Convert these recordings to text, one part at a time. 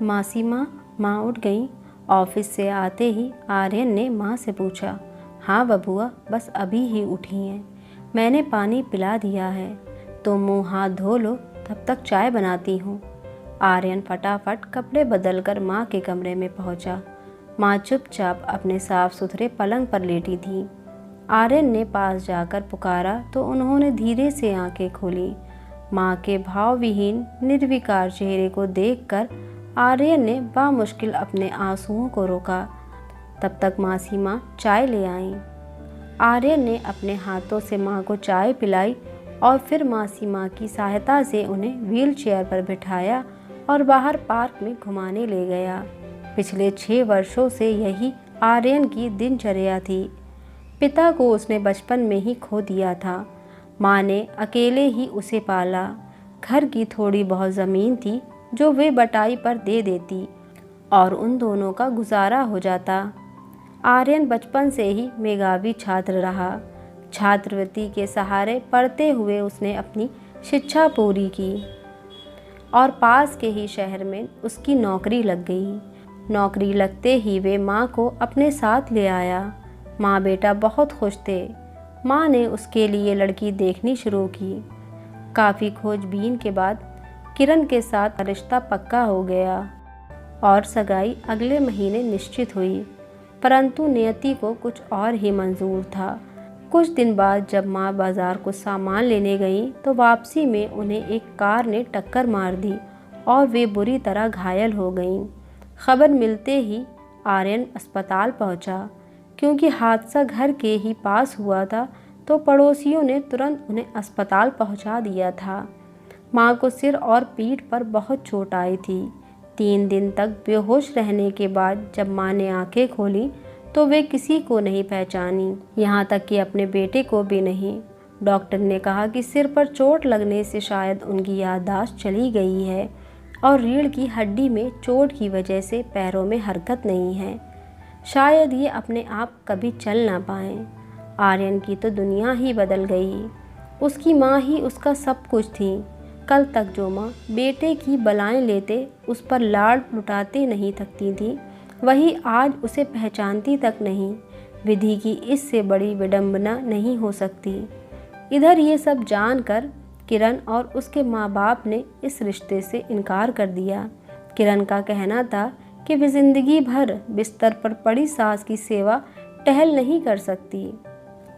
मासी माँ उठ गई। ऑफिस से आते ही आर्यन ने माँ से पूछा, हाँ बबुआ, बस अभी ही उठी हैं। मैंने पानी पिला दिया है, तो मुँह हाथ धो लो, तब तक चाय बनाती हूँ। आर्यन फटाफट कपड़े बदलकर माँ के कमरे में पहुँचा। माँ चुपचाप अपने साफ सुथरे पलंग पर लेटी थी। आर्यन ने पास जाकर पुकारा तो उन्होंने धीरे से आंखें खोली। माँ के भावविहीन निर्विकार चेहरे को देखकर आर्यन ने बामुश्किल अपने आंसुओं को रोका। तब तक मासी माँ चाय ले आईं। आर्यन ने अपने हाथों से माँ को चाय पिलाई और फिर मासी माँ की सहायता से उन्हें व्हील चेयर पर बिठाया और बाहर पार्क में घुमाने ले गया। पिछले 6 वर्षों से यही आर्यन की दिनचर्या थी। पिता को उसने बचपन में ही खो दिया था। माँ ने अकेले ही उसे पाला। घर की थोड़ी बहुत ज़मीन थी जो वे बटाई पर दे देती और उन दोनों का गुजारा हो जाता। आर्यन बचपन से ही मेधावी छात्र रहा। छात्रवृत्ति के सहारे पढ़ते हुए उसने अपनी शिक्षा पूरी की और पास के ही शहर में उसकी नौकरी लग गई। नौकरी लगते ही वे माँ को अपने साथ ले आया। माँ बेटा बहुत खुश थे। माँ ने उसके लिए लड़की देखनी शुरू की। काफ़ी खोजबीन के बाद किरण के साथ रिश्ता पक्का हो गया और सगाई अगले महीने निश्चित हुई। परंतु नियति को कुछ और ही मंजूर था। कुछ दिन बाद जब माँ बाजार कुछ सामान लेने गई तो वापसी में उन्हें एक कार ने टक्कर मार दी और वे बुरी तरह घायल हो गईं। खबर मिलते ही आर्यन अस्पताल पहुंचा। क्योंकि हादसा घर के ही पास हुआ था तो पड़ोसियों ने तुरंत उन्हें अस्पताल पहुंचा दिया था। माँ को सिर और पीठ पर बहुत चोट आई थी। 3 दिन तक बेहोश रहने के बाद जब माँ ने आंखें खोली तो वे किसी को नहीं पहचानी, यहाँ तक कि अपने बेटे को भी नहीं। डॉक्टर ने कहा कि सिर पर चोट लगने से शायद उनकी याददाश्त चली गई है और रीढ़ की हड्डी में चोट की वजह से पैरों में हरकत नहीं है। शायद ये अपने आप कभी चल ना पाएं। आर्यन की तो दुनिया ही बदल गई। उसकी माँ ही उसका सब कुछ थी। कल तक जो माँ बेटे की बलाएं लेते उस पर लाड लुटाते नहीं थकती थी, वही आज उसे पहचानती तक नहीं। विधि की इससे बड़ी विडंबना नहीं हो सकती। इधर ये सब जानकर किरण और उसके माँ बाप ने इस रिश्ते से इनकार कर दिया। किरण का कहना था कि वे जिंदगी भर बिस्तर पर पड़ी सास की सेवा टहल नहीं कर सकती।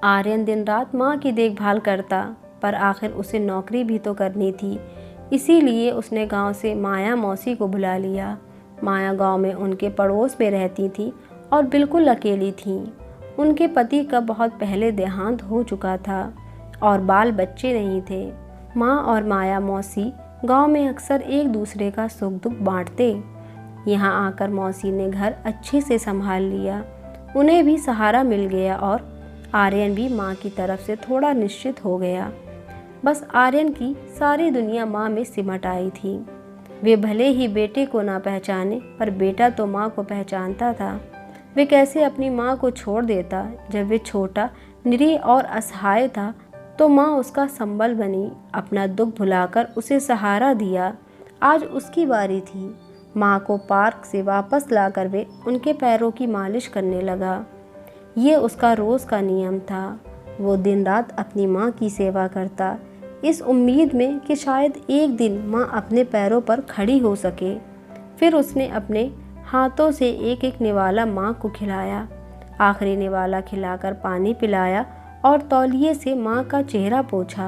आर्यन दिन रात माँ की देखभाल करता, पर आखिर उसे नौकरी भी तो करनी थी। इसीलिए उसने गांव से माया मौसी को बुला लिया। माया गांव में उनके पड़ोस में रहती थी और बिल्कुल अकेली थी। उनके पति का बहुत पहले देहांत हो चुका था और बाल बच्चे नहीं थे। माँ और माया मौसी गांव में अक्सर एक दूसरे का सुख दुख बांटते। यहाँ आकर मौसी ने घर अच्छे से संभाल लिया। उन्हें भी सहारा मिल गया और आर्यन भी माँ की तरफ से थोड़ा निश्चित हो गया। बस आर्यन की सारी दुनिया माँ में सिमट आई थी। वे भले ही बेटे को ना पहचाने, पर बेटा तो माँ को पहचानता था। वे कैसे अपनी माँ को छोड़ देता। जब वे छोटा, निरीह और असहाय था तो माँ उसका संबल बनी, अपना दुख भुलाकर उसे सहारा दिया। आज उसकी बारी थी। माँ को पार्क से वापस लाकर वे उनके पैरों की मालिश करने लगा। ये उसका रोज़ का नियम था। वो दिन रात अपनी माँ की सेवा करता, इस उम्मीद में कि शायद एक दिन माँ अपने पैरों पर खड़ी हो सके। फिर उसने अपने हाथों से एक एक निवाला माँ को खिलाया। आखिरी निवाला खिलाकर पानी पिलाया और तौलिए से माँ का चेहरा पोंछा।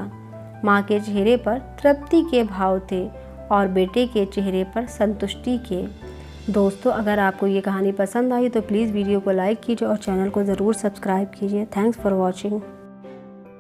माँ के चेहरे पर तृप्ति के भाव थे और बेटे के चेहरे पर संतुष्टि के। दोस्तों, अगर आपको ये कहानी पसंद आई तो प्लीज़ वीडियो को लाइक कीजिए और चैनल को ज़रूर सब्सक्राइब कीजिए। Thanks for watching.